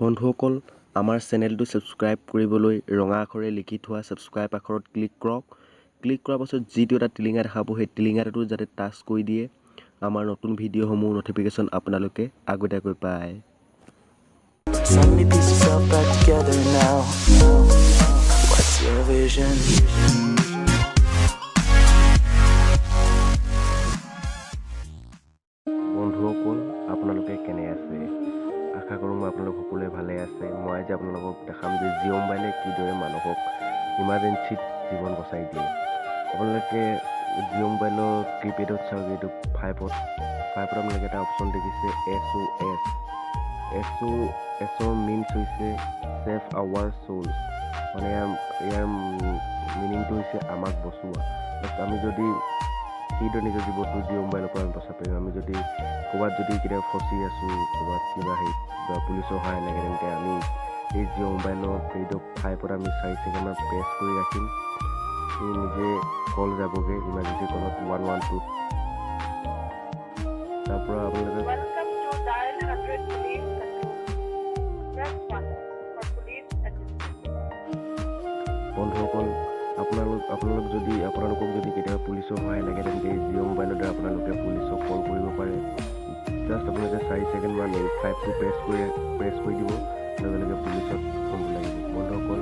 বন্ধুসকল আমাৰ চেনেলটো ছাবস্ক্ৰাইব কৰিবলৈ ৰঙা আখৰে লিখি থোৱা ছাবস্ক্ৰাইব আখৰত ক্লিক কৰক। ক্লিক কৰাৰ পাছত যিটো এটা টিলিঙা দেখাব সেই টিলিঙাটো যাতে টাচ কৰি দিয়ে আমাৰ নতুন ভিডিঅ'সমূহ নটিফিকেশ্যন আপোনালোকে আগতীয়াকৈ পায়। Suddenly piece yourself back together now. What's your vision? বন্ধুসকল আপোনালোকে কেনে আছে? আশা কৰোঁ মই আপোনালোক সকলোৱে ভালে আছে। মই আজি আপোনালোকক দেখাম যে জিঅ' মোবাইলে কিদৰে মানুহক ইমাৰ্জেঞ্চিত জীৱন বচাই দিয়ে। আপোনালোকে জিঅ' মোবাইলৰ কিপেডত চাওক, এইটো ফাইভত আপোনালোকে এটা অপশ্যন দেখিছে SOS মিনছ হৈছে ছেভ আৱাৰ চ'লছ, মানে ইয়াৰ মিনিংটো হৈছে আমাক বচোৱা। আমি যদি সেইদৰে নিজৰ জীৱনটো জিঅ' মোবাইলৰ পৰা আমি বচাব পাৰিম। আমি যদি ক'ৰবাত যদি কেতিয়াবা ফচি আছোঁ, ক'ৰবাত কিবা পুলিচৰ সহায় লাগে, তেন্তে আমি এই জিঅ' মোবাইলৰ এইটো ফাইভত আমি 4 ছেকেণ্ডমান প্ৰেছ কৰি ৰাখিম। সি নিজে কল যাবগৈ ইমাৰ্জেঞ্চি কলত 112। তাৰপৰা আপোনালোকে Welcome to dial 100 police control. Press 1 for police assistance. বন্ধুসকল আপোনালোকক যদি কেতিয়াবা পুলিচৰ সহায় লাগে, তেন্তে জিঅ' মোবাইলৰ দ্বাৰা আপোনালোকে পুলিচক কল কৰিব পাৰে। জাষ্ট আপোনালোকে 4 ছেকেণ্ডমান এই ফাইভটো প্ৰেছ কৰি দিব, লগে লগে পুলিচত ফোনটো লাগিব। বন্ধুসকল